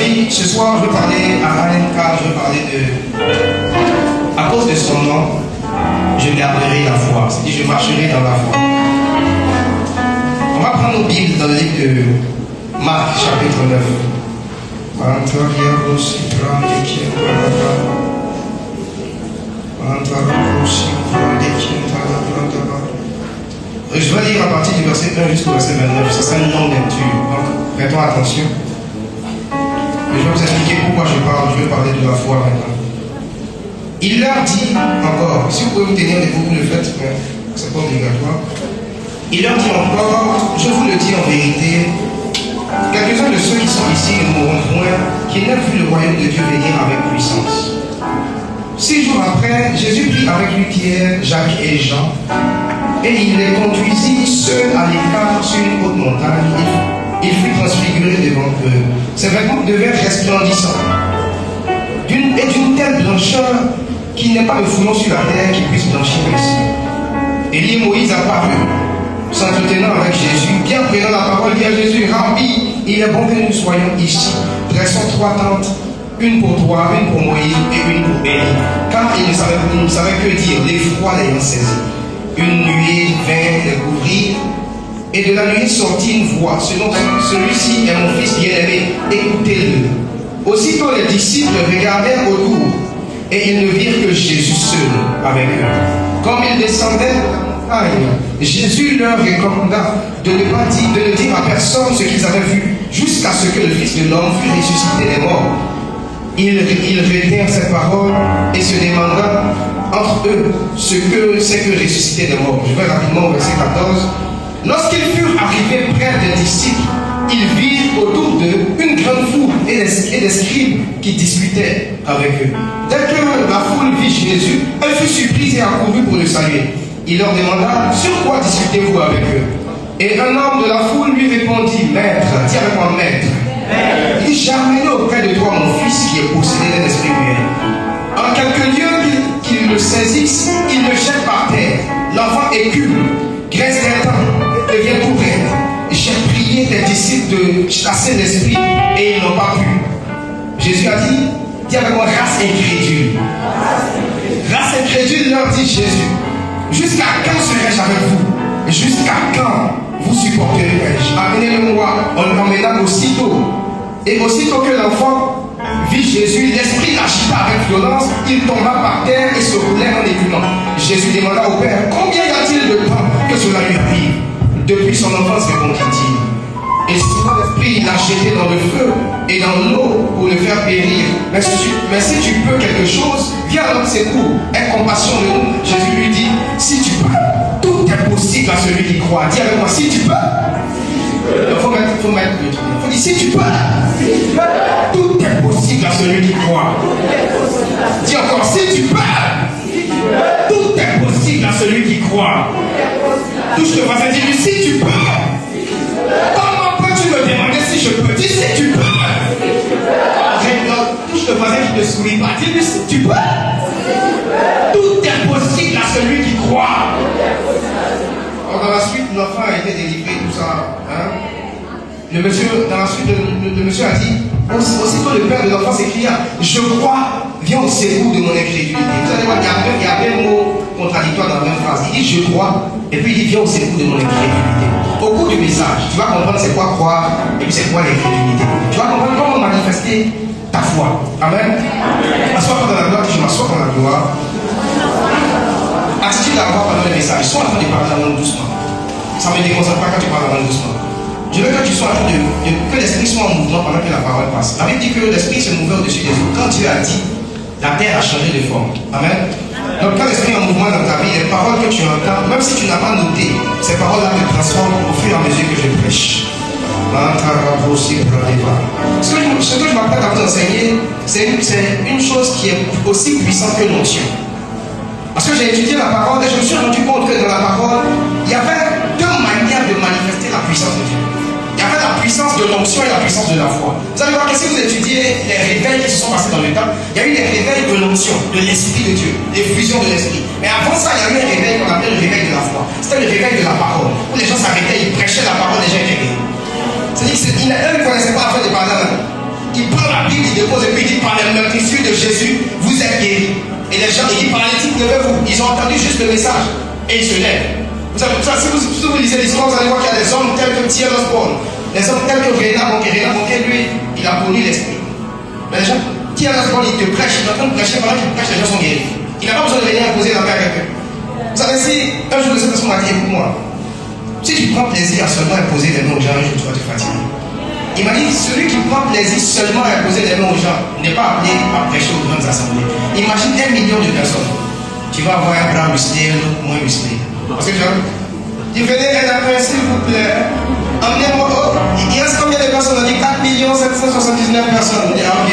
amis, ce soir, je veux parler à Alain car je veux parler de... À cause de son nom, je garderai la foi. C'est-à-dire, je marcherai dans la foi. On va prendre nos Bibles dans le livre de Marc, chapitre 9. Je vais lire à partir du verset 1 jusqu'au verset 29. Ça sera une longue lecture. Donc, prêtons attention. Et je vais vous expliquer pourquoi je parle. Je vais parler de la foi maintenant. Il leur dit encore, si vous pouvez vous tenir debout, vous le faites, mais c'est pas obligatoire. Il leur dit encore, je vous le dis en vérité, quelques-uns de ceux qui sont ici ne mourront point, qui n'aient vu le royaume de Dieu venir avec puissance. 6 jours après, Jésus prit avec lui Pierre, Jacques et Jean, et il les conduisit seuls à l'écart sur une haute montagne. Il fut transfiguré devant eux. Ses vêtements devinrent resplendissants, et d'une telle blancheur qu'il n'y ait pas de foulon sur la terre qui puisse blanchir ainsi. Élie et Moïse apparurent, s'entretenant avec Jésus, bien prenant la parole, dit à Jésus, Rabbi, il est bon que nous soyons ici. Dressons 3 tentes, une pour toi, une pour Moïse et une pour Élie. Car il ne savait que dire, l'effroi l'ayant saisi. Une nuée vint les couvrir, et de la nuée sortit une voix, celui-ci est mon fils bien-aimé, écoutez-le. Aussitôt les disciples regardèrent autour, et ils ne virent que Jésus seul avec eux. Comme ils descendaient de la montagne, Jésus leur recommanda de ne dire à personne ce qu'ils avaient vu, jusqu'à ce que le Fils de l'homme fût ressuscité des morts. Ils retinrent ces paroles et se demandant entre eux ce que c'est que ressusciter des morts. Je vais rapidement au verset 14. Lorsqu'ils furent arrivés près des disciples, ils virent autour d'eux une grande foule et des scribes qui discutaient avec eux. Dès que la foule vit Jésus, elle fut surprise et accourut pour le saluer. Il leur demanda, sur quoi discutez-vous avec eux? Et un homme de la foule lui répondit, Maître, dis avec moi, Maître. Il dit, j'ai amené auprès de toi mon fils qui est possédé d'un esprit muet. En quelques lieux qu'il le saisisse, il le jette par terre. L'enfant écume, graisse des dents, devient tout près. J'ai prié tes disciples de chasser l'esprit et ils n'ont pas pu. Jésus a dit, dis avec moi, race incrédule. Race incrédule, leur dit Jésus, jusqu'à quand serai-je avec vous? Jusqu'à quand vous supporterez-je? Amenez-le-moi. On l'emmena aussitôt. Et aussitôt que l'enfant vit Jésus, l'esprit l'agita avec violence, il tomba par terre et se roulait en écumant. Jésus demanda au Père, combien y a-t-il de temps que cela lui arrive? Depuis son enfance, répondit-il. Et sinon l'esprit l'a jeté dans le feu et dans l'eau pour le faire périr. Mais si tu peux quelque chose, viens à notre secours. Aie compassion de nous. Jésus lui dit, si tu peux, tout est possible à celui qui croit. Dis avec moi, si tu peux. Il faut mettre le truc. Il faut dire, si tu peux, tout est possible à celui qui croit. Dis encore, si tu peux, tout est possible à celui qui croit. Touche le voisin, dis-lui, si tu peux. Comment peux-tu me demander si je peux? Dis si tu peux. Touche le voisin qui ne sourit pas, dis-lui si tu peux. Tout est possible à celui qui croit. Alors, dans la suite, l'enfant a été délivré, tout ça. Hein? Le monsieur, dans la suite, le monsieur a dit, aussitôt le père de l'enfant s'écria, je crois, viens au secours de mon incrédulité. Vous allez voir, il y a un mot contradictoire dans la même phrase. Il dit, je crois, et puis il dit, viens au secours de mon incrédulité. Au cours du message, tu vas comprendre c'est quoi croire, et puis c'est quoi l'incrédulité. Tu vas comprendre comment manifester ta foi. Amen. Assois-toi dans la gloire, je m'assois dans la gloire. Attitude à avoir pendant le message. Sois en train de parler la langue doucement. Ça ne me déconcentre pas quand tu parles la langue doucement. Je veux que tu sois en train que l'esprit soit en mouvement pendant que la parole passe. La Bible dit que l'esprit se mouvait au-dessus des eaux. Quand Dieu a dit, la terre a changé de forme. Amen. Donc quand l'esprit est en mouvement dans ta vie, les paroles que tu entends, même si tu n'as pas noté, ces paroles-là te transforment au fur et à mesure que je prêche. Ce que je m'apprête à vous enseigner, c'est une chose qui est aussi puissante que l'onction. Parce que j'ai étudié la parole et je me suis rendu compte que dans la parole, il y avait 2 manières de manifester la puissance de Dieu. Il y avait la puissance de l'onction et la puissance de la foi. Vous allez voir que si vous étudiez les réveils qui se sont passés dans le temps, il y a eu les réveils de l'onction, de l'esprit de Dieu, l'effusion de l'esprit. Mais avant ça, il y a eu un réveil qu'on appelle le réveil de la foi. C'était le réveil de la parole, où les gens s'arrêtaient, ils prêchaient la parole, les gens étaient réveillés. C'est-à-dire qu'ils ne connaissaient pas la fin des paroles. Ils parlent la l'issue de Jésus, vous êtes guéris. Et les gens, ils paralytiques, levez-vous. Ils ont entendu juste le message et ils se lèvent. Vous savez, si vous lisez l'histoire, vous allez voir qu'il y a des hommes tels que Thierry Osborne, des hommes tels que Réna Bonquet, lui, il a connu l'esprit. Mais les gens, Thierry Osborne, il te prêche, il est en train de prêcher, pendant qu'il prêche, les gens sont guéris. Il n'a pas besoin de venir imposer la main à quelqu'un. Vous savez, si un jour de cette façon m'a dit, écoute-moi, si tu prends plaisir à seulement imposer les mains aux gens, un jour tu vas te fatiguer. Il m'a dit, celui qui prend plaisir seulement à imposer les mains aux gens n'est pas appelé à prêcher aux grandes assemblées. Imagine 1 million de personnes. Tu vas avoir un bras musclé, un autre moins musclé. Parce que tu vois, tu venez un après, s'il vous plaît. Emmenez-moi. Oh, il reste combien de personnes? On a dit 4 779 personnes. On dit, ah, ok.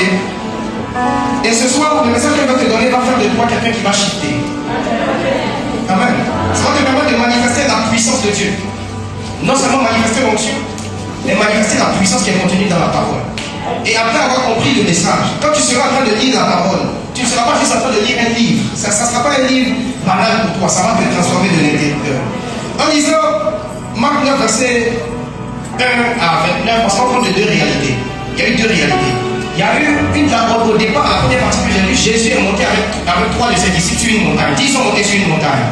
Et ce soir, le message que je vais te donner va faire de toi quelqu'un qui va shifter. Amen. Ça va te permettre de manifester la puissance de Dieu. Non seulement manifester l'onction, mais manifester la puissance qui est contenue dans la parole. Et après avoir compris le message, quand tu seras en train de lire la parole, tu ne seras pas juste en train de lire un livre. Ça ne sera pas un livre banal pour toi, ça va te transformer de l'intérieur. En lisant Marc 9, verset 1 à 29, parce qu'on prend de deux réalités. Il y a eu deux réalités. Il y a eu une d'abord au départ, la première partie que j'ai lue, Jésus est monté avec 3 de ses disciples sur une montagne. 10 sont montés sur une montagne.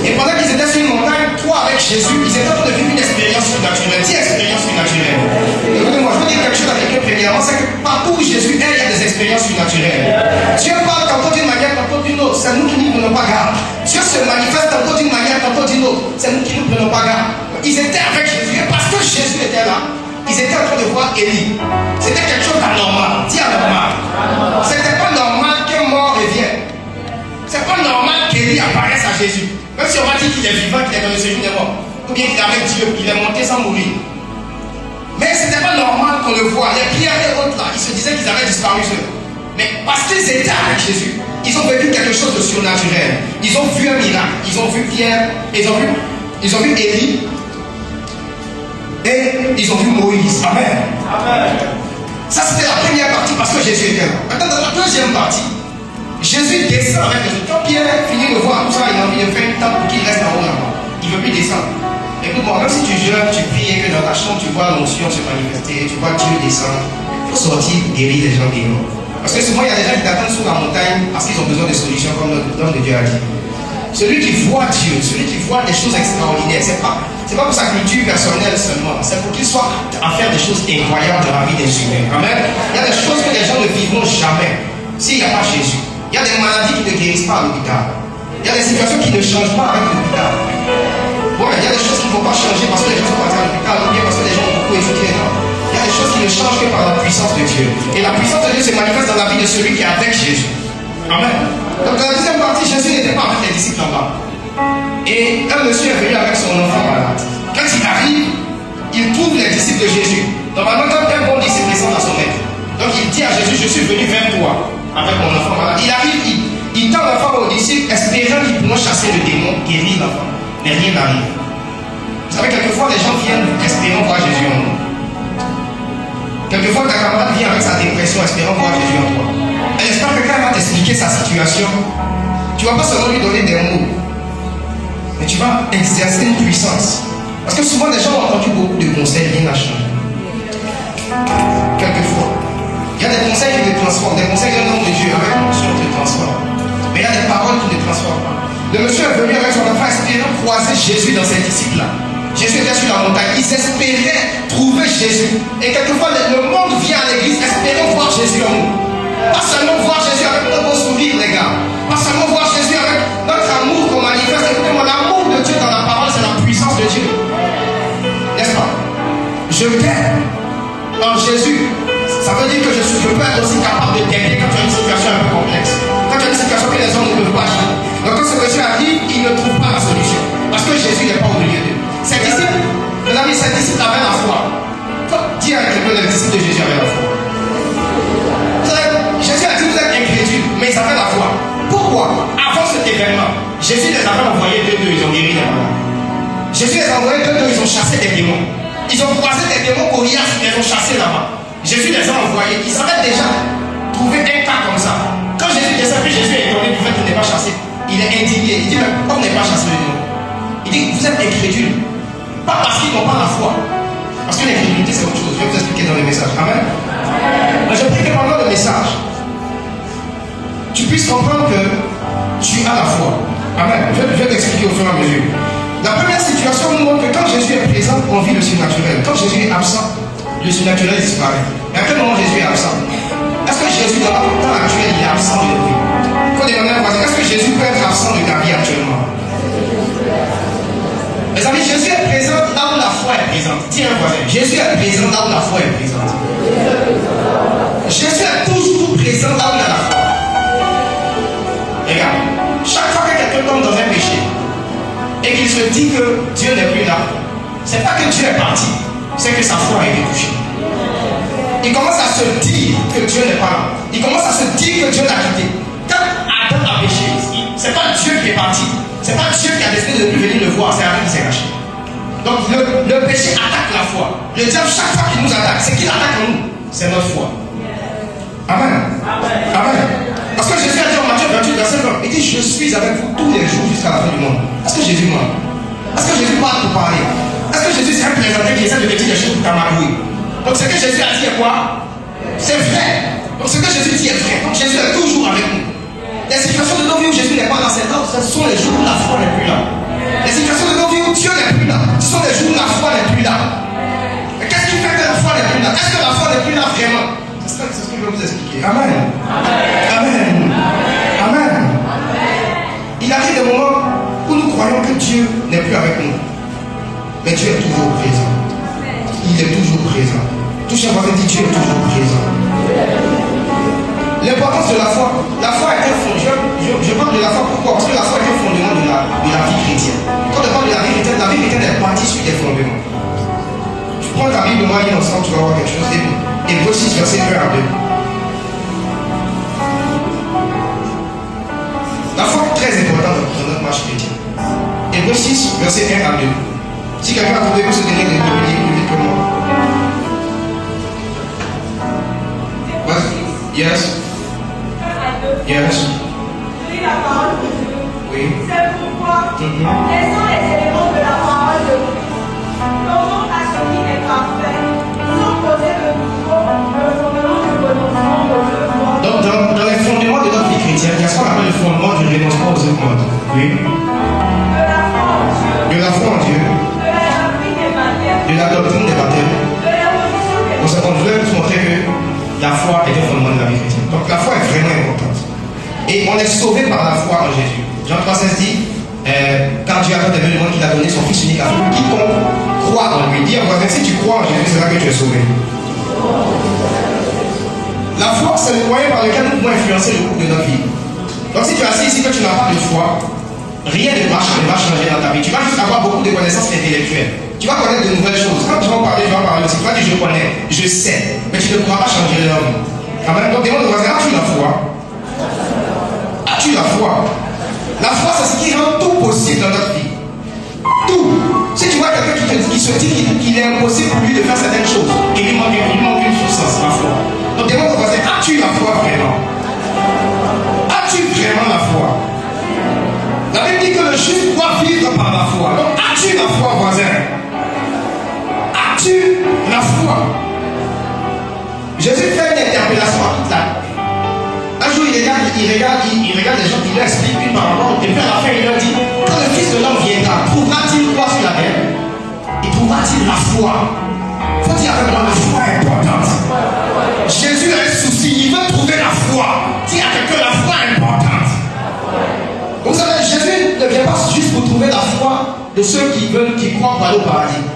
Et pendant qu'ils étaient sur une montagne, 3 avec Jésus, ils étaient en train de vivre une expérience surnaturelle. 10 expériences surnaturelles. Écoutez-moi, je veux dire quelque chose à quelqu'un premièrement, c'est que partout où Jésus est, il y a des expériences surnaturelles. Dieu parle tantôt d'une manière, tantôt d'une autre. C'est nous qui ne prenons pas garde. Dieu se manifeste tantôt d'une manière, tantôt d'une autre. C'est nous qui ne prenons pas garde. Ils étaient avec Jésus. Et parce que Jésus était là, ils étaient en train de voir Élie. C'était quelque chose d'anormal. Dis anormal. C'était pas normal qu'un mort revienne. C'est pas normal qu'Élie apparaisse à Jésus. Même si on va dire qu'il est vivant, qu'il est dans le séjour des morts. Ou bien qu'il est avec Dieu, qu'il est monté sans mourir. Mais c'était pas normal qu'on le voie. Les Pierre et autres là, ils se disaient qu'ils avaient disparu seuls. Mais parce qu'ils étaient avec Jésus, ils ont vécu quelque chose de surnaturel. Ils ont vu un miracle. Ils ont vu Pierre. Ils ont vu Élie. Et ils ont vu Moïse. Amen. Amen. Ça c'était la première partie parce que Jésus était là. Maintenant dans la deuxième partie, Jésus descend avec les autres. Quand Pierre finit de voir tout ça, il a envie de faire une table pour qu'il reste en haut là-bas. Il ne veut plus descendre. Écoute-moi, même si tu jeûnes, tu pries et que dans ta chambre tu vois l'onction se manifester, tu vois Dieu descendre, il faut sortir guérir les gens guéris. Parce que souvent il y a des gens qui t'attendent sous la montagne parce qu'ils ont besoin de solutions comme l'homme de Dieu a dit. Celui qui voit Dieu, celui qui voit des choses extraordinaires, c'est pas pour sa culture personnelle seulement, c'est pour qu'il soit apte à faire des choses incroyables dans la vie des humains. Amen. Il y a des choses que les gens ne vivront jamais s'il n'y a pas Jésus. Il y a des maladies qui ne guérissent pas à l'hôpital. Il y a des situations qui ne changent pas avec l'hôpital. Bon, il y a des choses qui ne vont pas changer parce que les gens sont partis à l'hôpital ou bien parce que les gens ont beaucoup étudié. Non. Il y a des choses qui ne changent que par la puissance de Dieu. Et la puissance de Dieu se manifeste dans la vie de celui qui est avec Jésus. Amen. Donc dans la deuxième partie, Jésus n'était pas avec les disciples en bas. Et un monsieur est venu avec son enfant malade. Quand il arrive, il trouve les disciples de Jésus. Normalement, quand un bon disciple descend à son maître, donc il dit à Jésus, je suis venu vers toi avec mon enfant malade. Il arrive, il tend l'enfant aux disciples, espérant qu'ils pourront chasser le démon, guérir l'enfant. Mais rien n'arrive. Vous savez, quelquefois, les gens viennent espérant voir Jésus en nous. Quelquefois, ta camarade vient avec sa dépression, espérant voir Jésus en toi. Elle espère que quand elle va t'expliquer sa situation, tu ne vas pas seulement lui donner des mots, mais tu vas exercer une puissance. Parce que souvent, les gens ont entendu beaucoup de conseils, rien n'a changé. Quelquefois. Il y a des conseils qui te transforment, des conseils d'un homme de Dieu avec l'onction qui te transforment. Mais il y a des paroles qui ne te transforment pas. Le monsieur est venu avec son enfant espérant croiser Jésus dans ses disciples-là. Jésus était sur la montagne. Ils espéraient trouver Jésus. Et quelquefois, le monde vient à l'église espérant voir Jésus en nous. Pas seulement voir Jésus avec notre beau sourire, les gars. Pas seulement voir Jésus avec notre amour qu'on manifeste. Écoutez-moi, l'amour de Dieu dans la parole, c'est la puissance de Dieu. N'est-ce pas? Je t'aime en Jésus. Ça veut dire que je peux être aussi capable de t'aider quand tu as une situation un peu complexe. Quand tu as une situation que les hommes ne peuvent pas gérer. Donc quand ce monsieur arrive, il ne trouve pas la solution. Parce que Jésus n'est pas au milieu d'eux. Ses disciples, mes amis, ses disciples avaient la foi. Dis à quelqu'un, les disciples de Jésus avaient la foi. Jésus a dit, vous êtes incrédules, mais ils avaient la foi. Pourquoi? Avant cet événement, Jésus les avait envoyés d'eux, ils ont guéri les malades. Jésus les a envoyés d'eux, ils ont chassé des démons. Ils ont croisé des démons coriaces, ils les ont chassés là-bas. Jésus les a envoyés, ils savaient déjà trouver un cas comme ça. Quand Jésus descend, puis Jésus est étonné du fait qu'il n'est pas chassé. Il est indigné, il dit, mais pourquoi on n'est pas chassé le démon? Il dit, vous êtes incrédules. Pas parce qu'ils n'ont pas la foi. Parce que l'incrédulité, c'est autre chose. Je vais vous expliquer dans le message. Amen. Mais je prie que pendant le message, Je vais t'expliquer au fur et à mesure. La première situation nous montre que quand Jésus est présent, on vit le surnaturel. Quand Jésus est absent, le surnaturel disparaît. Mais à quel moment Jésus est absent? Est-ce que Jésus, dans le temps actuel, il est absent de notre vie? Il faut demander à un voisin, est-ce que Jésus peut être absent de ta vie actuellement? Mes amis, Jésus est présent là où la foi est présente. Dis un voisin, Jésus est présent là où la foi est présente. Jésus est toujours présent là où il y a la foi. Regarde, chaque fois que quelqu'un tombe dans un péché et qu'il se dit que Dieu n'est plus là, c'est pas que Dieu est parti, c'est que sa foi a été touchée. Il commence à se dire que Dieu n'est pas là. Il commence à se dire que Dieu l'a quitté. Quand Adam a péché, c'est pas Dieu qui est parti. C'est pas Dieu qui a décidé de ne plus venir le voir, c'est Adam qui s'est caché. Donc le péché attaque la foi. Le diable, chaque fois qu'il nous attaque, c'est qu'il attaque en nous. C'est notre foi. Amen. Amen. Parce que Jésus a dit en Matthieu 28, verset 20, il dit, je suis avec vous tous les jours jusqu'à la fin du monde. Est-ce que Jésus ment? Est-ce que Jésus parle pour parler? Est-ce que Jésus c'est un plaisantin qui essaie de dire des choses pour t'amadouer? Donc ce que Jésus a dit est quoi? C'est vrai. Donc ce que Jésus dit est vrai. Donc Jésus est toujours avec nous. Les situations de nos vies où Jésus n'est pas là, ce sont les jours où la foi n'est plus là. Les situations de nos vies où Dieu n'est plus là, ce sont les jours où la foi n'est plus là. Mais qu'est-ce qui fait que la foi n'est plus là? Est-ce que la foi n'est plus là vraiment? C'est ce que je vais vous expliquer. Amen. Amen. Amen. Il arrive des moments où nous croyons que Dieu n'est plus avec nous. Mais Dieu est toujours présent. Il est toujours présent. Touche un voisin, dit Dieu est toujours présent. L'importance de la foi est un fondement. Je parle de la foi pourquoi? Parce que la foi est un fondement de la vie chrétienne. Quand on parle de la vie chrétienne est bâtie sur des fondements. Tu prends ta Bible, on va lire ensemble, tu vas voir quelque chose. Hébreux 6, verset 1 à 2. La foi est très importante dans notre marche chrétienne. Hébreux 6, verset 1 à 2. Si quelqu'un a trouvé que se donner de lire plus vite que moi. Yes. Yes. Oui. C'est pourquoi, laissant les éléments de la parole de Dieu, comment à ce qui est parfait, sans poser de nouveau le fondement du renoncement aux œuvres. Donc, dans les fondements de notre vie chrétienne, il y a ce qu'on appelle le fondement du renoncement aux œuvres. Oui. De la foi en Dieu. De la foi en Dieu. De la doctrine des baptêmes. De la doctrine des baptêmes. De la position des Donc, on voulait vous montrer que la foi est un fondement de la vie chrétienne. Donc, la foi est vraiment importante. Et on est sauvé par la foi en Jésus. Jean 3,16 dit, quand Dieu a fait le monde qu'il a donné son Fils unique afin que quiconque croit en lui. Dis à voisin, si tu crois en Jésus, c'est là que tu es sauvé. La foi, c'est le moyen par lequel nous pouvons influencer le cours de notre vie. Donc si tu es assis ici que tu n'as pas de foi, rien ne va changer dans ta vie. Tu vas juste avoir beaucoup de connaissances intellectuelles. Tu vas connaître de nouvelles choses. Quand tu vas parler aussi. Tu vas dire je connais, je sais. Mais tu ne pourras pas changer leur vie. Amen. Donc demande au voisin, as-tu la foi? As-tu la foi? La foi, c'est ce qui rend tout possible dans notre vie. Tout. Si tu vois quelqu'un qui se dit qu'il est impossible pour lui de faire certaines choses, il lui manque une substance, la foi. Donc demande au voisin, as-tu la foi vraiment? As-tu vraiment la foi? La Bible dit que le juste doit vivre par la foi. Donc as-tu la foi, voisin? As-tu la foi? Jésus fait une interpellation à toute la. Un jour, il regarde les gens qui leur expliquent une parabole, et puis à la fin, il leur dit, quand le Fils de l'homme viendra, trouvera-t-il quoi sur la terre? Il trouvera-t-il la foi? Il faut dire avec moi, la foi est importante. Jésus a un souci, il veut trouver la foi. Dis à quelqu'un, la foi est importante. Vous savez, Jésus ne vient pas juste pour trouver la foi de ceux qui croient pour aller au paradis.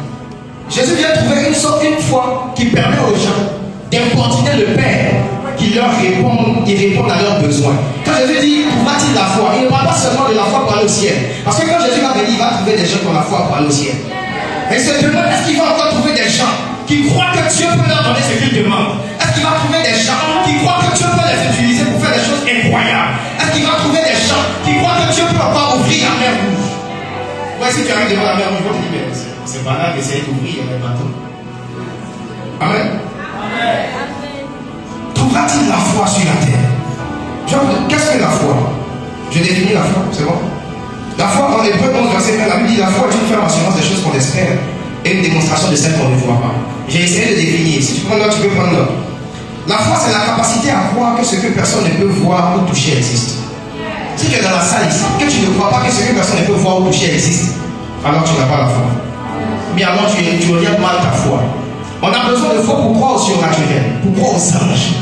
Jésus vient trouver une foi qui permet aux gens d'importuner le Père, qui leur répondent à leurs besoins. Quand Jésus dit, trouvera-t-il la foi? Il ne parle pas seulement de la foi pour aller au ciel. Parce que quand Jésus va venir, il va trouver des gens qui ont la foi pour aller au ciel. Mais il se demande, est-ce qu'il va encore trouver des gens qui croient que Dieu peut leur donner ce qu'ils demandent? Est-ce qu'il va trouver des gens qui croient que Dieu peut les utiliser pour faire des choses incroyables? Est-ce qu'il va trouver des gens qui croient que Dieu peut encore ouvrir la mer rouge? Ouais, si tu arrives devant la mer rouge, on te dit, mais c'est banal d'essayer d'ouvrir le bateau. Amen. Trouvera-t-il la foi sur la terre? Qu'est-ce que la foi? Je définis la foi, c'est bon? La foi, en Hébreux 11, verset 1, la Bible dit la foi est une ferme assurance des choses qu'on espère et une démonstration de celles qu'on ne voit pas. J'ai essayé de définir. Si tu prends note, tu peux prendre note. La foi, c'est la capacité à croire que ce que personne ne peut voir ou toucher existe. Si tu es dans la salle ici, que tu ne crois pas que ce que personne ne peut voir ou toucher existe, alors tu n'as pas la foi. Mais alors tu regardes mal ta foi. On a besoin de foi pour croire au surnaturel, pour croire aux anges.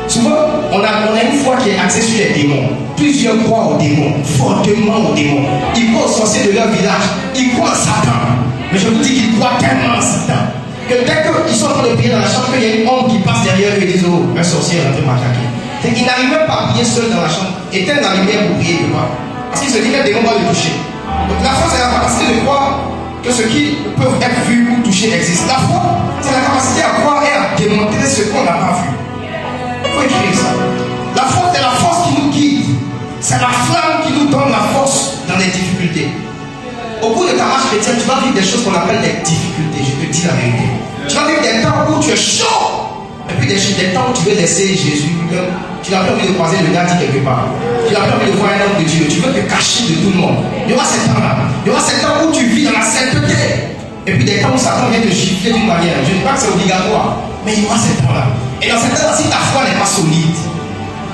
Souvent, on a une foi qui est axée sur les démons. Plusieurs croient aux démons, fortement aux démons. Ils croient aux sorciers de leur village, ils croient à Satan. Mais je vous dis qu'ils croient tellement à Satan que dès qu'ils sont en train de prier dans la chambre, qu'il y a une ombre qui passe derrière eux et disent oh, un sorcier est en train de m'attaquer. C'est qu'ils n'arrivent même pas à prier seul dans la chambre, éteindre la lumière pour prier de pas. Parce qu'ils se disent que le démon va le toucher. Donc la foi, c'est la capacité de croire que ce qui peut être vu ou touché existe. La foi, c'est la capacité à croire et à démontrer ce qu'on n'a pas vu. Il faut écrire ça. La foi, c'est la force qui nous guide. C'est la flamme qui nous donne la force dans les difficultés. Au cours de ta marche chrétienne, tu vas vivre des choses qu'on appelle des difficultés. Je te dis la vérité. Tu vas vivre des temps où tu es chaud. Et puis des temps où tu veux laisser Jésus. Tu n'as pas envie de croiser le gars quelque part. Tu n'as pas envie de voir un homme de Dieu. Tu veux te cacher de tout le monde. Il y aura ces temps-là. Il y aura ces temps où tu vis dans la sainteté. Et puis des temps où Satan vient te gifler d'une manière. Je ne dis pas que c'est obligatoire. Mais il y aura ces temps-là. Et dans ces temps-là, si ta foi n'est pas solide,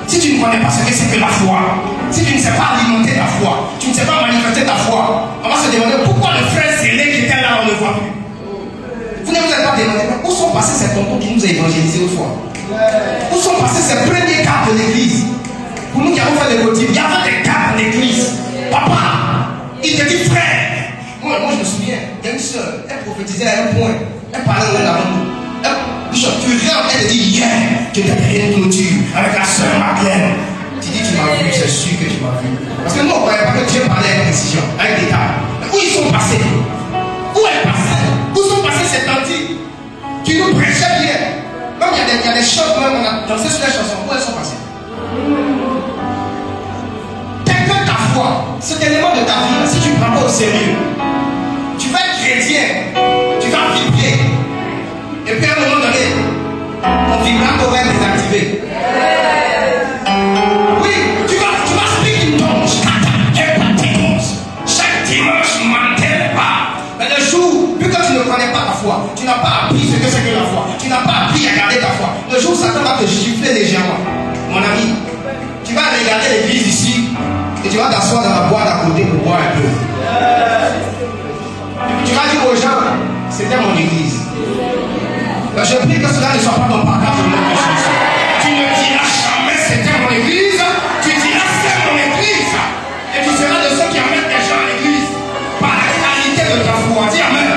si tu ne connais pas ce que c'est que la foi, si tu ne sais pas alimenter ta foi, tu ne sais pas manifester ta foi, on va se demander pourquoi le frère Zélé qui était là, on ne le voit plus. Vous ne vous êtes pas demandé où sont passés ces tontons qui nous ont évangélisés autrefois? Où sont passés ces premiers cadres de l'église? Pour nous qui avons fait des motifs, il y avait des cadres de l'église. Papa, il te dit frère. Moi je me souviens, il y a une soeur, elle prophétisait à un point, elle parlait de l'amour. Bishop, tu viens, elle te dit hier, tu étais derrière une clôture avec la soeur Madeleine. Tu dis tu m'as vu, c'est sûr que tu m'as vu. Parce que nous on ne croyait pas que Dieu parlait avec précision, avec des cadres. Où ils sont passés? Où est passé? Où sont passés ces tantis qui nous prêchaient bien? Même il y a des choses, même on a dansé sur les chansons. Où elles sont passées? Quelqu'un ta foi, cet élément de ta vie, si tu ne prends pas au sérieux, tu vas être chrétien, tu vas vibrer. Et puis à un moment donné, ton vibrato va être désactivé. Oui, tu vas speak in tongues. Chaque dimanche, mentel pas. Mais le jour, vu que tu ne connais pas ta foi, tu n'as pas appris ce que c'est que la foi, tu n'as pas appris à garder ta foi. Le jour où Satan va te gifler légèrement, mon ami, tu vas regarder l'église ici et tu vas t'asseoir dans la boîte à côté pour boire un peu. Et puis tu vas dire aux gens, c'était mon église. Je prie que cela ne soit pas ton partage de notre chanson. Tu ne diras jamais c'était mon église, tu diras c'est mon église. Et tu seras de ceux qui amènent des gens à l'église par la qualité de ta foi. Dis amen.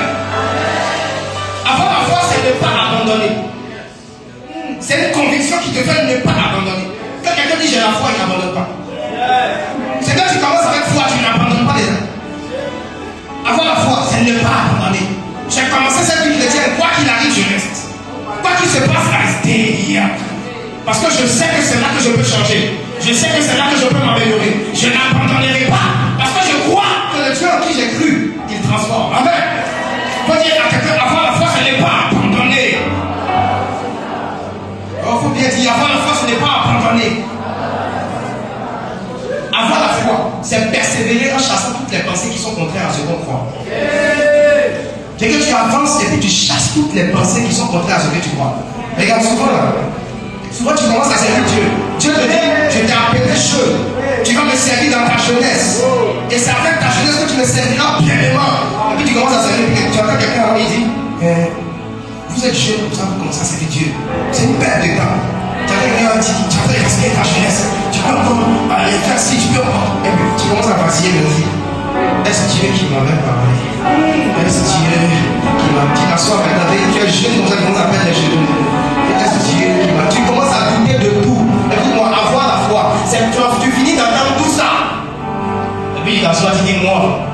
Avoir la foi, c'est ne pas abandonner. C'est une conviction qui te fait ne pas abandonner. Quand quelqu'un dit j'ai la foi, il n'abandonne pas. C'est quand tu commences avec foi, tu n'abandonnes pas les uns. Avoir la foi, c'est ne pas abandonner. J'ai commencé cette vie chrétienne, quoi qu'il arrive, je reste. Quoi qu'il se passe, rester. Parce que je sais que c'est là que je peux changer. Je sais que c'est là que je peux m'améliorer. Je n'abandonnerai pas. Parce que je crois que le Dieu en qui j'ai cru, il transforme. Amen. Il faut dire à quelqu'un, avoir la foi, ce n'est pas abandonner. Il faut bien dire, avoir la foi, ce n'est pas abandonner. Avoir la foi, c'est persévérer en chassant toutes les pensées qui sont contraires à ce qu'on croit. C'est que tu avances et puis tu chasses toutes les pensées qui sont contraires à ce que tu crois. Regarde souvent là. Souvent tu commences à servir Dieu. Dieu te dit, je t'ai appelé jeune. Tu vas me servir dans ta jeunesse. Et c'est avec ta jeunesse que tu me serviras pleinement. Et puis tu commences à servir. Tu entends quelqu'un il dit, vous êtes jeune, comme ça vous commencez à servir Dieu. C'est une perte de temps. Tu as fait respecter ta jeunesse. Tu peux encore aller faire si tu peux encore. Et puis tu commences à vaciller le dit. Est-ce Dieu qui m'avait parlé? Est-ce Dieu qui m'a dit la soirée? Tu es jeune, comme ça qu'on appelle les jeunes. Est-ce Dieu qui m'a dit? Tu commences à douter de tout. Écoute-moi, avoir la foi, c'est tu finis d'entendre tout ça. Et puis il t'assoit, tu dis moi,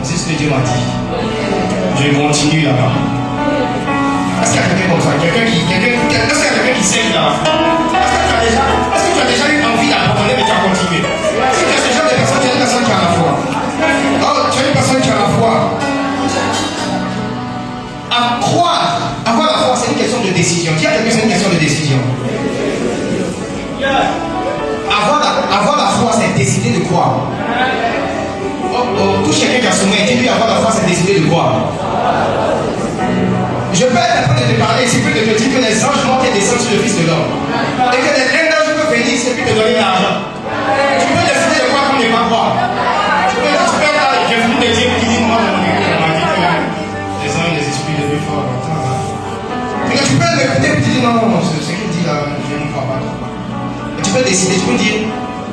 c'est ce que Dieu m'a dit. Je continue là-bas. Est-ce qu'il y a quelqu'un comme ça? Est-ce qu'il y a quelqu'un qui sait qu'il a la foi? Est-ce que tu as déjà eu envie d'abandonner mais tu as continué? Si tu as ce genre de personne, tu as une personne qui a la foi. Oh, tu as une personne qui a la foi. À croire, avoir la foi, c'est une question de décision. Qui a quelqu'un, c'est une question de décision. Avoir la foi, c'est décider de croire. Tout quelqu'un qui a sommeil, dis-lui avoir la foi, c'est décider de croire. Je peux être en train de te parler ici, puis de te dire que les anges montent et descendent sur le Fils de l'homme. Et que les anges peuvent venir ici, puis te donner l'argent. Tu peux décider de croire dis non, ce qu'il dit là, je ne crois pas. Et tu peux décider, tu peux dire,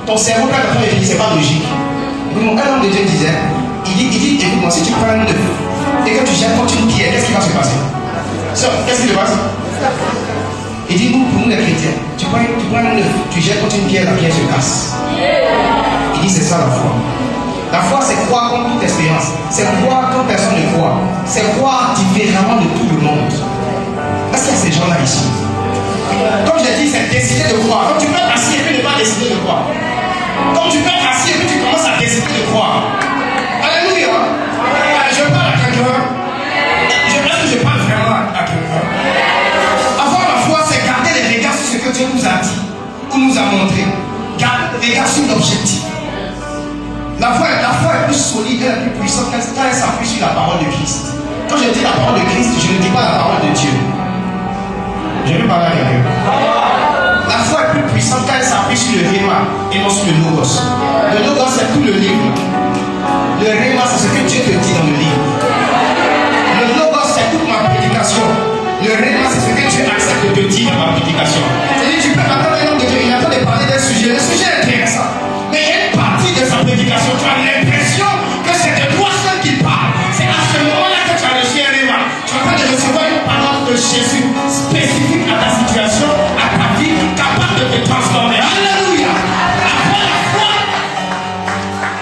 ton cerveau, quand il dit, c'est pas logique. Un homme de Dieu disait, il dit, écoute-moi, si tu prends un œuf et que tu jettes contre une pierre, qu'est-ce qui va se passer? Qu'est-ce qui se passe? Il dit, nous, pour nous les chrétiens, tu prends un œuf, tu jettes contre une pierre, la pierre se casse. Il dit, c'est ça la foi. La foi, c'est croire comme toute expérience. C'est croire quand personne ne croit. C'est croire différemment de tout le monde. Est-ce qu'il y a ces gens-là ici? Comme je l'ai dit, c'est décider de croire. Donc tu peux être assis et puis ne pas décider de croire. Comme tu peux être assis et puis tu commences à décider de croire. Alléluia. Je parle à quelqu'un. Est-ce que je parle vraiment à quelqu'un? Avoir la foi, c'est garder les regards sur ce que Dieu nous a dit ou nous a montré. Garder les regards sur l'objectif. La foi est plus solide et plus puissante quand elle s'appuie sur la parole de Christ. Quand je dis la parole de Christ, je ne dis pas la parole de Dieu. Je vais parler à quelqu'un. La foi est plus puissante quand elle s'appuie sur le Réma et non sur le Logos. Le Logos, c'est tout le livre. Le Réma, c'est ce que Dieu te dit dans le livre. Le Logos, c'est toute ma prédication. Le Réma, c'est ce que Dieu accepte de te dire dans ma prédication. C'est-à-dire, tu peux attendre un homme de Dieu, il attend de parler d'un sujet. Le sujet est intéressant. Mais il y a une partie de sa prédication, tu as l'impression que c'est de toi seul qui parle. C'est à ce moment-là que tu as reçu un Réma. Tu es en train de recevoir une parole de Jésus spécifique à ta situation, à ta vie, capable de te transformer. Alléluia.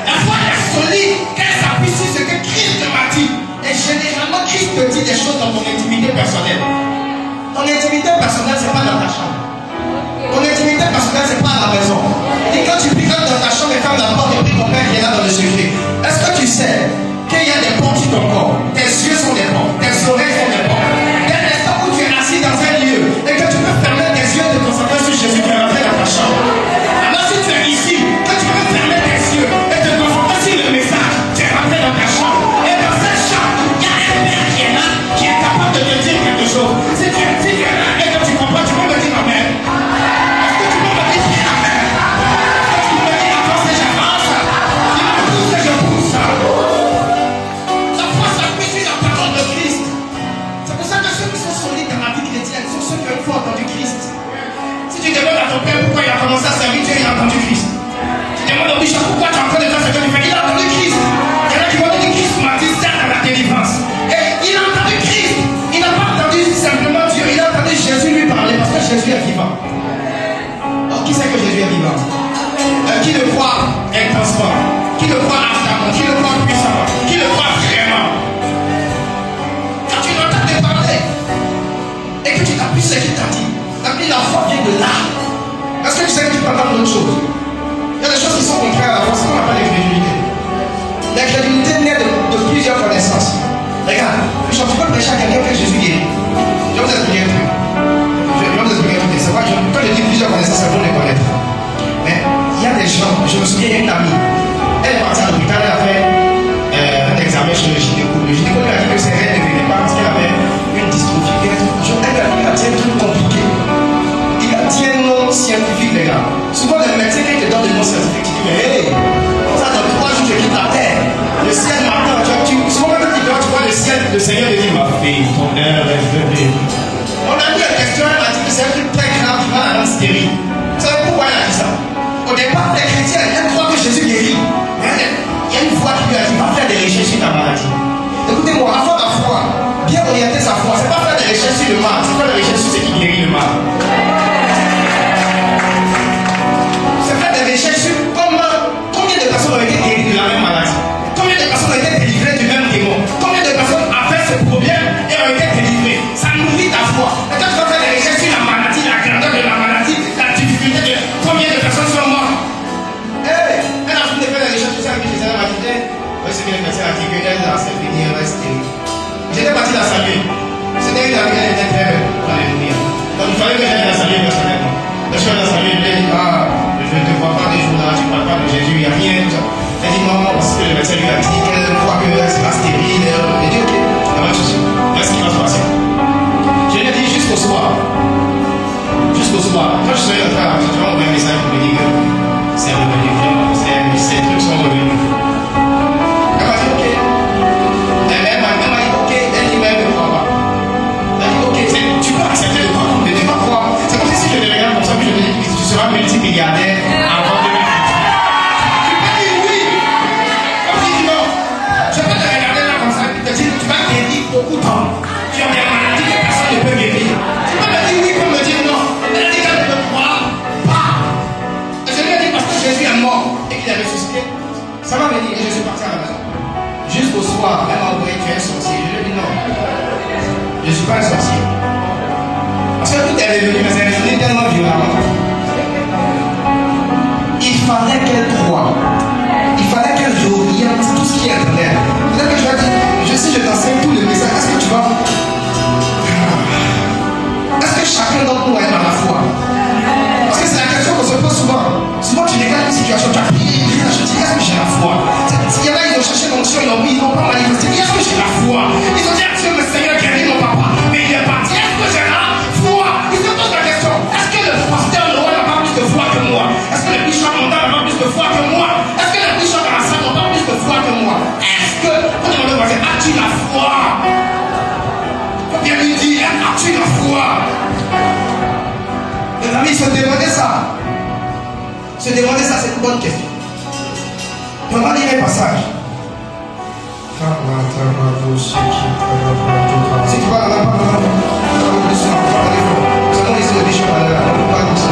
La foi est solide quand elle s'appuie sur ce que Christ m'a dit. Et généralement, Christ te dit des choses dans ton intimité personnelle. Ton intimité personnelle, ce n'est pas dans ta chambre. Ton intimité personnelle, ce n'est pas à la maison. Et quand tu picotes dans ta chambre et fermes la porte et puis ton père qui est là dans le secret, est-ce que tu sais qu'il y a des portes sur ton corps? Tes yeux sont des portes, tes oreilles sont des portes. Dès l'instant où tu es assis dans un lieu et que tu peux fermer tes yeux et te concentrer sur Jésus qui est rentré dans ta chambre. Alors si tu es ici, que tu peux fermer tes yeux et te concentrer sur le message, tu es rentré dans ta chambre. Et dans cette chambre, il y a un père qui est là, qui est capable de te dire quelque chose. Si tu es là et que tu comprends, tu peux me dire amen. Est-ce que tu peux me dire amen? Est-ce que tu peux me dire avance et j'avance? Il me pousse et je pousse. La foi s'appuie sur la parole de Christ. C'est pour ça que ceux qui sont solides dans la vie chrétienne sont ceux qui ont une foi entendu Christ. Si tu demandes à ton père pourquoi il a commencé à servir Dieu, il a entendu Christ. Tu demandes au bishop pourquoi tu es en train de faire ce que tu fais, il a entendu Christ. Il y en a qui vont dire Christ m'a dit ça dans la délivrance. Et il a entendu Christ. Il n'a pas entendu simplement Dieu, il a entendu Jésus lui parler parce que Jésus est vivant. Alors qui sait que Jésus est vivant? Qui le croit intensément? Qui le croit ardemment? Qui le croit puissamment? Qui le croit vraiment? Quand tu l'entends te parler et que tu t'appuies sur ce qu'il t'a dit, la foi vient de là. Est-ce que tu sais que tu peux entendre d'autres choses? Il y a des choses qui sont contraires à la foi, c'est ce qu'on appelle l'incrédulité. L'incrédulité naît de plusieurs connaissances. Regarde, tu peux prêcher à quelqu'un que Jésus guérit. Je vais vous expliquer un truc. C'est vrai, quand je dis plusieurs connaissances, c'est bon de les connaître. Mais il y a des gens, je me souviens, il y a une amie. Elle est partie à l'hôpital, elle a fait un examen chez le gynéco. Le gynéco lui a dit que ses règles ne venaient pas parce qu'elle avait une dystrophie. Elle a dit un truc compliqué. Il a dit un nom scientifique, les gars. Souvent, les médecins, quand ils te donnent des noms scientifiques, tu dis, mais hey, ça dans 3 jours, je quitte la terre. Le ciel m'attend. Souvent, quand tu vois le ciel, le Seigneur te dit, ma fille, ton heure est venue. On a vu un question, elle a dit que c'est un truc très grave qui va la rendre stérile. Vous savez pourquoi elle a dit ça? Au départ, les chrétiens, elles croient que Jésus guérit. Il y a une voix qui lui a dit, va faire des recherches sur ta maladie. Écoutez-moi, avoir la foi, bien orienter sa foi, c'est pas faire des recherches sur le mal, c'est faire des recherches sur ce qui guérit le mal. C'est faire des recherches sur combien de personnes ont été guéries de la même maladie. Combien de personnes ont été délivrées du même démon. Combien de personnes avaient ce problème et ont été délivrées. Ça nourrit ta foi. Et quand tu vas faire des recherches sur la maladie, la grandeur de la maladie, la difficulté de combien de personnes sont mortes. Elle a fini de faire des recherches sur ça, puis elle m'a dit, oui, c'est bien le médecin a dit qu'elle a s'est finie, elle reste stérile. J'étais parti la saluer. C'était une amie, elle était très belle. Alléluia. Donc il fallait que j'aille la saluer personnellement. Quand je vais la saluer, elle dit, je ne te vois pas des jours là, tu ne parles pas de Jésus, il n'y a rien. Elle dit non, parce que le médecin lui a dit qu'elle croit que c'est pas stérile. Elle dit ok, il n'y a pas de souci. Qu'est-ce qui va se passer? Je lui ai dit jusqu'au soir. Jusqu'au soir. Quand je serai rentré à la maison, je vais envoyer un message pour lui dire que c'est revenu vraiment. Ces trucs sont revenus. Elle m'a dit ok. Elle m'a dit ok. Elle dit mais elle ne croit pas. Elle dit ok, tu peux accepter de croire, mais tu ne peux pas famille se demandait ça. Se demander ça, c'est une bonne question. On va lire un passage. Si tu vas là-bas, seulement les autres bichons là, on va pas ça.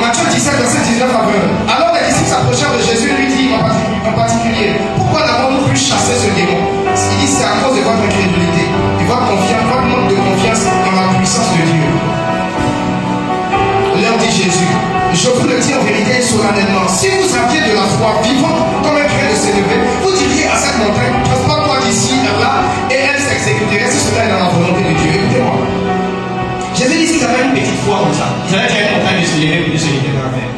Matthieu 17, verset 19 à 20. Alors les disciples s'approchèrent de Jésus et lui dirent en particulier, pourquoi n'avons-nous pu chasser ce démon? Il dit, c'est à cause de votre incrédulité, de votre manque de confiance dans la puissance de Dieu. Leur dit Jésus, je vous le dis en vérité et solennellement, si vous aviez de la foi vivante comme un grain de sénévé, vous diriez à cette montagne, transporte-toi d'ici à là, et elle s'exécuterait si cela est dans la volonté de Dieu. Écoutez-moi. Jésus dit qu'ils avaient une petite foi comme ça. Ils avaient déjà une montagne de se lever pour se jeter dans la mer.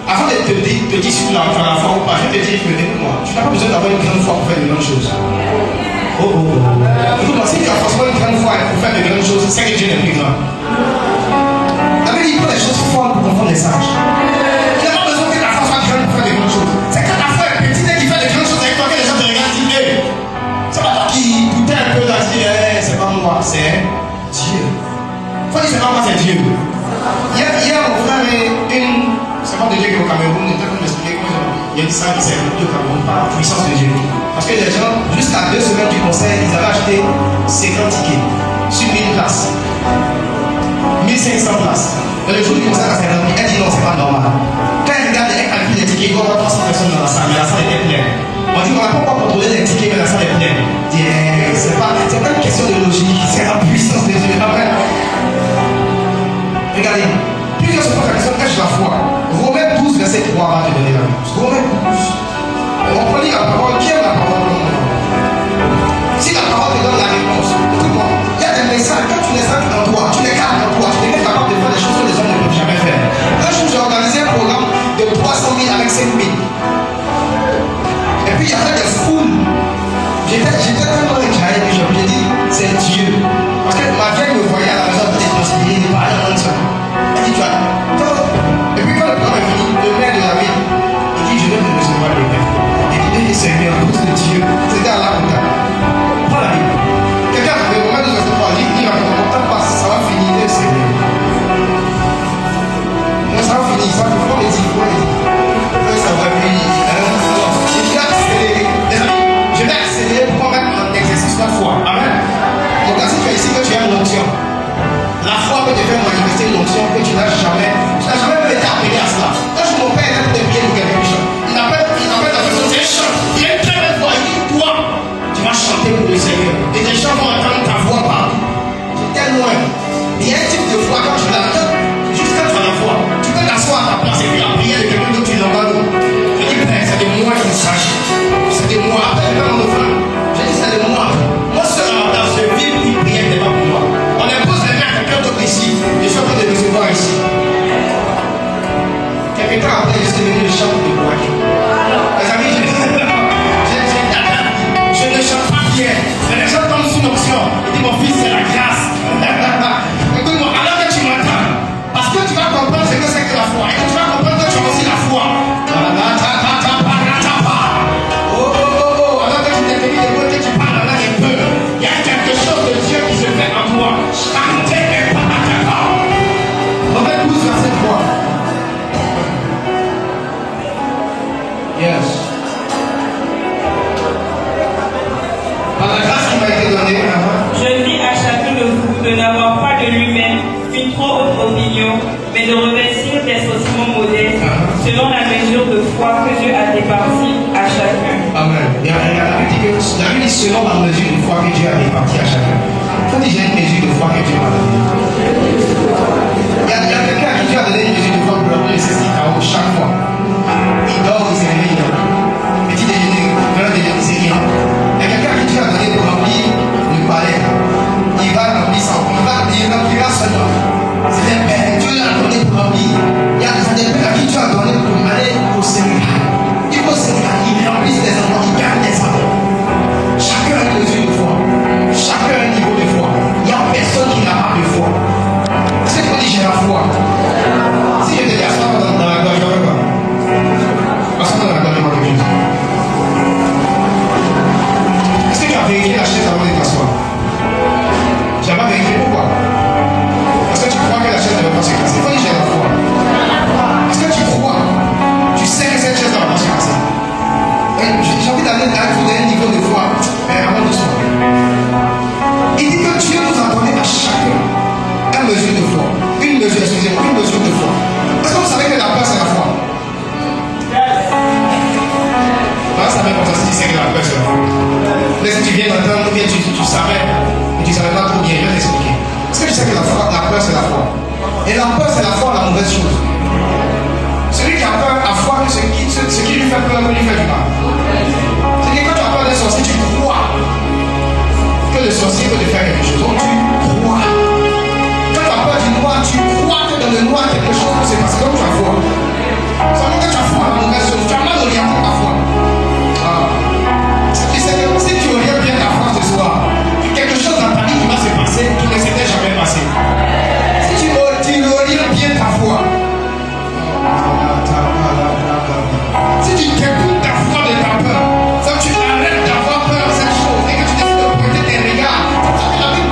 Avant de te dire si tu as la foi ou pas, je vais te dire que écoute-moi, tu n'as pas besoin d'avoir une grande foi pour faire de grandes choses. Écoute-moi, si tu as forcément une grande foi pour faire de grandes choses, c'est que Dieu n'est plus grand. La Bible dit il faut des choses fortes pour comprendre les sages. Tu n'as pas besoin que ta foi soit grande pour faire de grandes choses. C'est quand ta foi est petite et qui fait de grandes choses avec toi que les gens te regardent et disent hey, c'est pas toi qui doutais un peu là, tu dis hey, c'est pas moi, c'est Dieu. Faut dire c'est pas moi, c'est Dieu. Hier, mon frère et une servante de Dieu qui est au Cameroun était comme m'expliquer qu'il y a une salle qui s'est revenue au Cameroun par la puissance de Dieu. Parce que les gens, jusqu'à 2 semaines du conseil, ils avaient acheté 50 tickets sur 1000 places. 1500 places. Et le jour du conseil, quand c'est rempli, elle dit non, c'est pas normal. Quand elle regarde, elle calcule les tickets, il doit y avoir 300 personnes dans la salle, mais la salle était pleine. On dit qu'on n'a pas encore contrôlé les tickets, mais la salle est pleine. C'est pas une question de logique, c'est la puissance de Dieu. Après, regardez, plusieurs se posent la question, est-ce la foi? Romains 12, verset 3 va te donner la réponse. Romains 12. On peut lire la parole, qui aime la parole? Si la parole te donne la réponse, écoute-moi, il y a des messages, quand tu les as en toi, tu les gardes en toi, tu deviens capable de faire des choses que les hommes ne peuvent jamais faire. Un jour, j'ai organisé un programme de 300 000 avec 5 000. Et puis, il y avait des foules. J'étais tellement éclairé que j'ai dit, c'est Dieu. Parce que ma vieille me voyait à la maison, peut-être considérée, de parler en ça. Elle dit, tu as. Et puis, quand le programme est fini, le maire de la ville, il dit, je vais te recevoir le père. Il dit, Seigneur, à cause de Dieu, c'était à la compta. Pas la Bible. Quelqu'un avait vraiment de se voir, il dit, on passe, ça va finir, Seigneur. Non, ça va finir, ça va finir, les dire, ça va finir. Je vais accélérer. Les amis, je vais accélérer pour mettre en exercice la foi. Amen. Donc, si tu es ici, que tu as une onction, la foi peut te faire manifester une onction que tu n'as jamais même été appelé à cela. Un jour, mon père était pour te prier pour quelque chose. Il appelle la personne, c'est un chant. Il a une très belle voix. Il dit, toi, tu vas chanter pour le Seigneur. Et les gens vont entendre ta voix parler. C'est loin. Il y a un type de foi quand tu l'entends, juste quand tu as la foi, tu peux t'asseoir à ta place et puis la prière de quelqu'un d'autre, tu l'entends. Je dis, Père, c'est de moi qu'il s'agit. C'est de moi. Je dis, c'est de moi. Moi seul à la place, je vis une prière n'est pas pour moi. On impose les mains à quelqu'un d'autre ici. Je suis en train de recevoir ici. Quelque temps après, je suis devenu le chant de bois. Les amis, je ne chante pas bien. Mais les gens tombent sous l'option. Ils disent, mon fils, c'est la grâce. Écoute-moi, alors que tu m'entends, parce que tu vas comprendre ce que c'est que la foi. Et que tu vas comprendre que tu as aussi la foi. Alors que tu t'es venu de moi, que tu parles là un peu, il y a quelque chose de Dieu qui se fait en toi. Chantez et pas à ta part. Romains 12, verset 3. Yes. Par la grâce qui m'a été donnée, je dis à chacun de vous de n'avoir pas de lui-même une trop haute opinion, mais de revêtir des sentiments modestes selon la mesure de foi que Dieu a départie à chacun. Amen. Et la Bible dit selon la mesure de foi que Dieu a départie à chacun. Il faut dire j'ai une mesure de foi que Dieu m'a donnée. Il y a quelqu'un à qui Dieu a donné une mesure de foi pour le laisser chaque fois. Il dort, il s'est réveillé. Petit déjeuner, grand déjeuner, c'est rien. Il y a quelqu'un à qui Dieu a donné pour remplir le palais. Il va remplir ça. Il remplira seulement. C'est des pères. Dieu l'a donné pour remplir. Il y a des pères à qui Dieu a donné pour aller au Sénégal. Il faut au Sénégal, il remplisse des enfants, il garde des enfants. Chacun a une mesure de foi. savais, mais tu ne savais pas trop bien, je vais t'expliquer. Est-ce que tu sais que la peur, c'est la foi? Et la peur, c'est la foi, la mauvaise chose. Celui qui a peur a foi que ce qui lui fait peur peut lui faire du mal. C'est que quand tu as peur d'un sorcier, tu crois que le sorcier peut te faire quelque chose. Donc tu crois. Quand tu as peur du noir, tu crois que dans le noir, quelque chose peut se passer. Donc tu as foi. Seulement que tu as foi à la mauvaise chose. Tu as mal orienté ta foi. Tu sais que si tu orientes bien ta foi ce soir, quelque chose dans ta vie qui va se passer qui ne s'était jamais passé. Si tu orientes bien ta foi, si tu t'écoutes ta foi de ta peur, ça tu arrêtes d'avoir peur de cette chose et que tu décides de pointer tes regards, ça que la Bible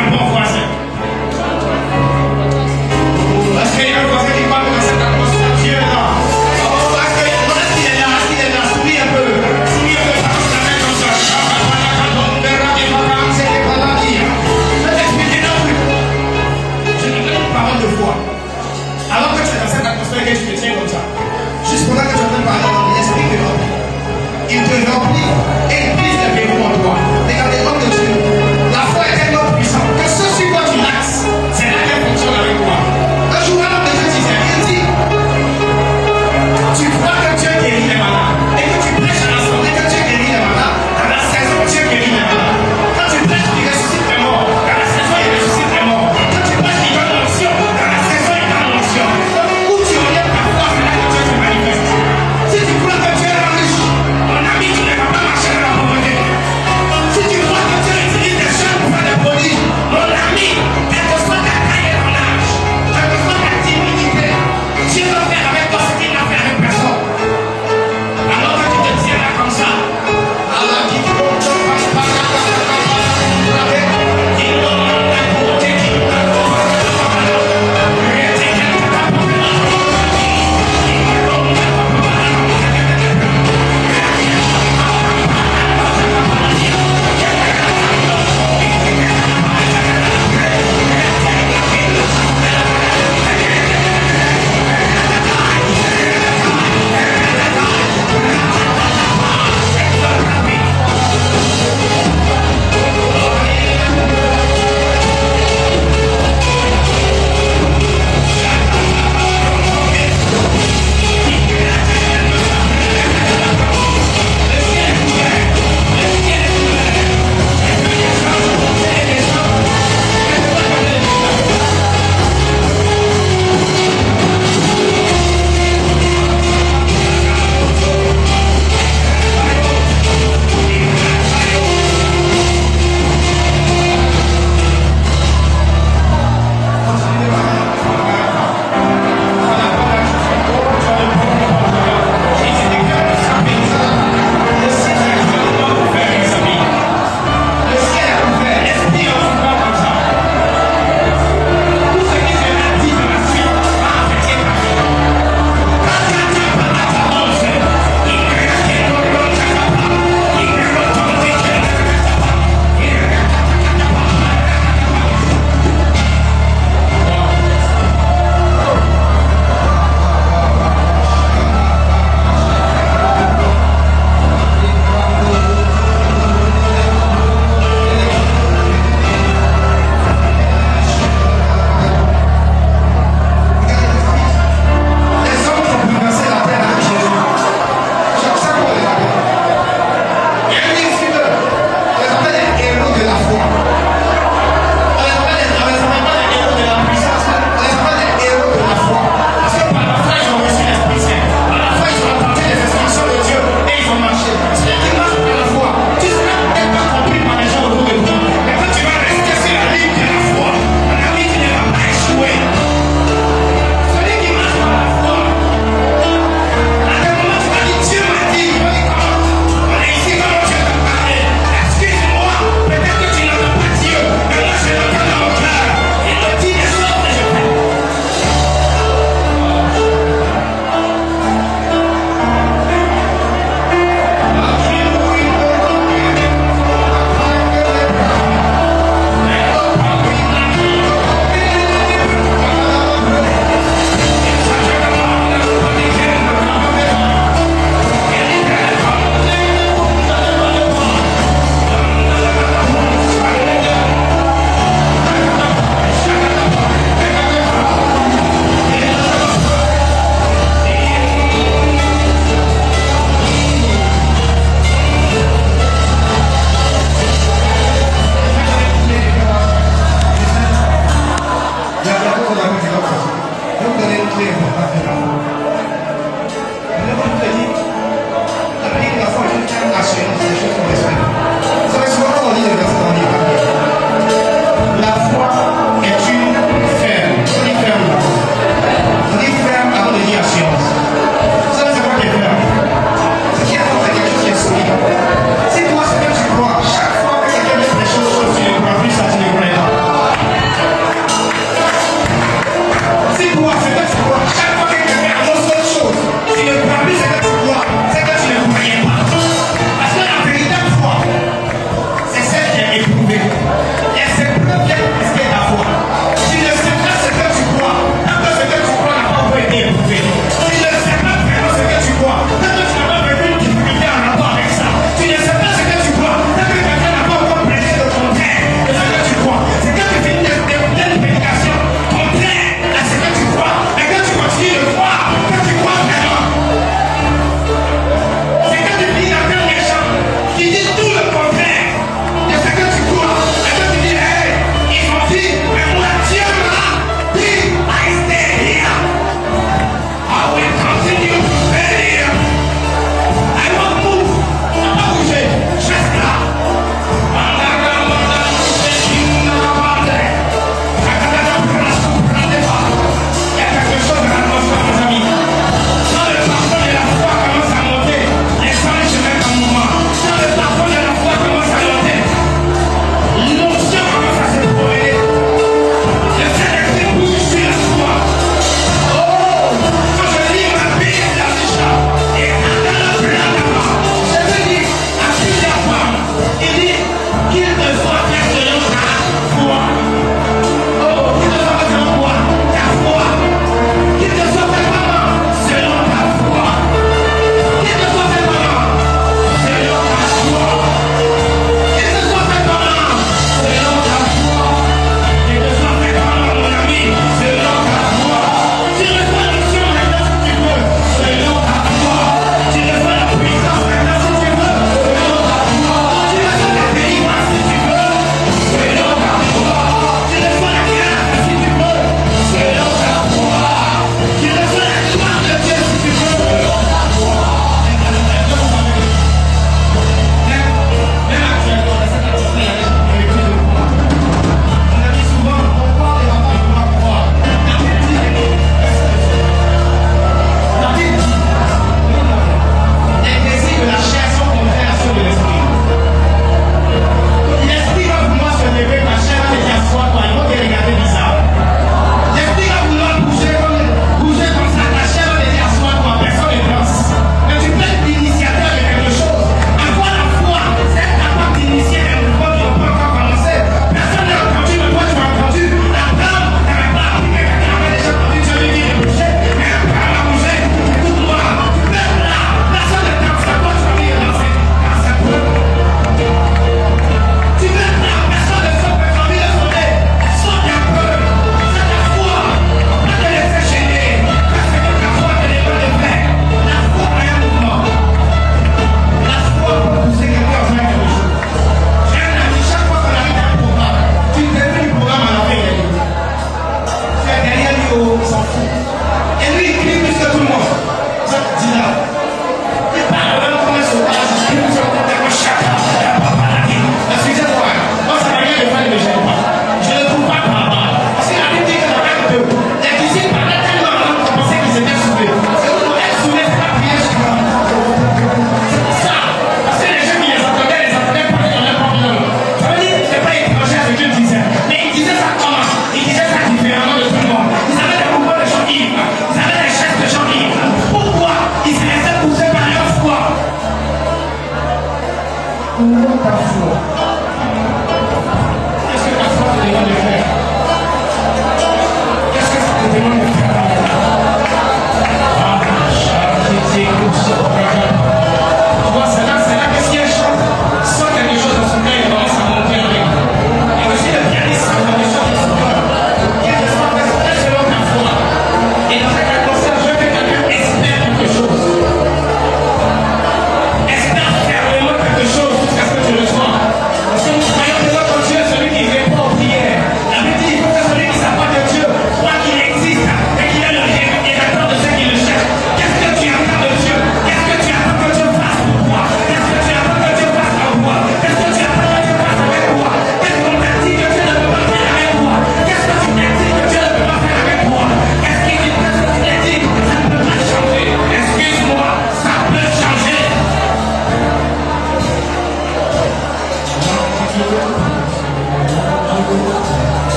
un bon voisin. Est-ce qu'il y a un voisin qui parle dans cette atmosphère? Dieu est là. Oh, est-ce qu'il est là? Est-ce qu'il est là? Souris un peu. Souris un peu. Balance la main comme ça. Je t'explique non plus. Je te donne une parole de foi. Alors que tu es dans cette atmosphère et que tu te tiens comme ça. Juste pendant que tu es en train de parler dans l'esprit te remplit. Il te remplit et il brise les verrous en toi. Regardez, homme de Dieu. La foi est tellement puissante que ce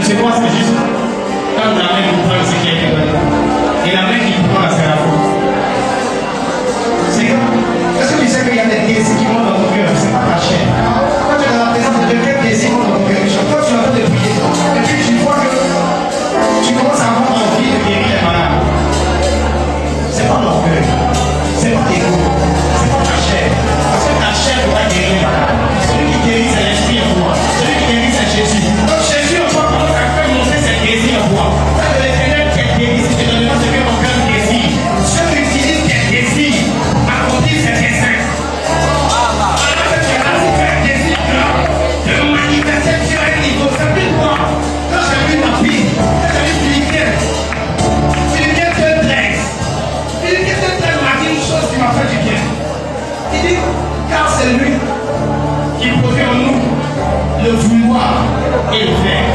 C'est quoi? C'est juste quand la main vous prend, c'est qui est donné. Et la main qui vous prend, c'est la faute. C'est quoi? Est-ce que tu sais qu'il y a des désirs qui montent dans ton cœur? C'est pas ta chair. Quand tu es dans la présence de Dieu, quel désir monte dans ton cœur? Quand tu es en train de prier, et puis tu vois que tu commences à avoir envie de guérir les malades. C'est pas l'orgueil, c'est pas l'ego, c'est pas ta chair. Parce que ta chair ne va pas guérir les malades. Celui qui guérit, c'est l'esprit en toi. Celui qui guérit, c'est Jésus. Donc Jésus en toi, comment ça fait monter ses désirs en toi? Ça de l'éternel qui est guéri, si tu ne donnes pas ce que ton cœur désire. Ceux qui utilisent tes désirs, accomplir ses desseins. Alors que tu as aussi fait un désir de manifester sur un niveau. C'est plus toi. Quand j'ai vu ma fille, quand j'ai vu Philippiens 2:13, Philippiens 2:13 m'a dit une chose qui m'a fait du bien. Il dit, car c'est lui qui produit en nous le vouloir et le faire.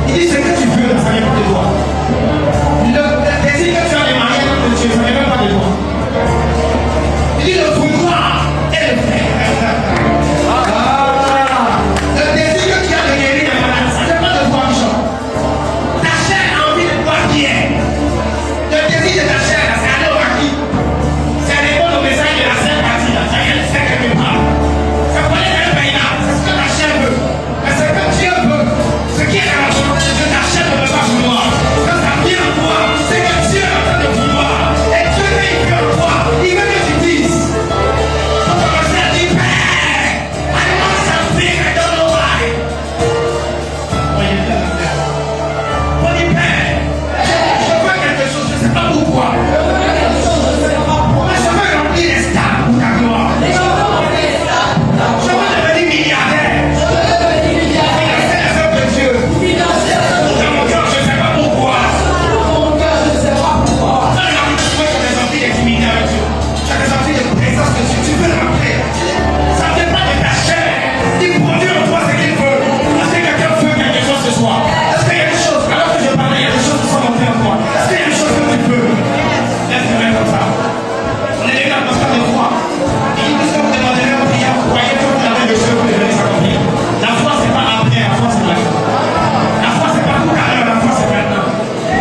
Il dit, ce que tu veux, ça ne vient pas de toi. Le désir que tu as de marier de Dieu, ça ne vient pas de toi. Il dit, le vouloir et le faire. Le désir que tu as de guérir les malades, ça ne vient pas de toi, Michel. Ta chair a envie de voir qui est. Le désir de ta chair, c'est aller au maquis. C'est répondre au message de la sainte partie. Ça vient de faire quelque part. Ça peut aller dans un pays là. C'est ce que ta chair veut. Mais ce que Dieu veut, ce qui est dans la volonté de Dieu, ta chair ne veut pas vouloir. Quand ça vient en toi, c'est que Dieu est en train de vouloir. Et Dieu veut, il veut en toi. Il veut que tu dises. Pour commencer à dire, Père, I want something, I don't know why. On dit, Père, je veux quelque chose, je ne sais pas pourquoi. Mais je veux remplir les stades pour ta gloire. Je veux devenir milliardaire. Financer les œuvres de Dieu. Dans mon cœur, je ne sais pas pourquoi. Dans la vie de toi, tu as des envies d'intimité avec Dieu. Tu as des envies de présence de Dieu. Tu veux rentrer. Ça ne vient pas de ta chair. Il produit en toi ce qu'il veut. Est-ce que quelqu'un veut quelque chose ce soir? Est-ce qu'il y a des choses, alors que je parlais, il y a des choses qui sont montées en toi? Est-ce qu'il y a des choses que tu peux? Laisse-le comme ça. On est déjà dans ce de foi. Et il dit que vous demanderez en prière, croyez que vous avez des choses que vous devez s'accomplir. La foi, c'est pas après, la foi, c'est maintenant. La foi, c'est pas tout à l'heure, la foi, c'est maintenant.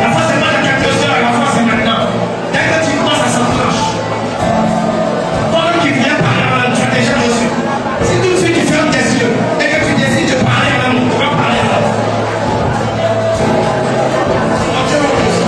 La foi, c'est pas dans quelques heures, la foi, c'est maintenant. Dès que tu commences à s'enclenche. Toi-même qui viens parler à l'homme, tu as déjà reçu. Si tout de suite tu fermes tes yeux et que tu décides de parler à l'homme, tu vas parler à l'homme. Donc, je vous remercie.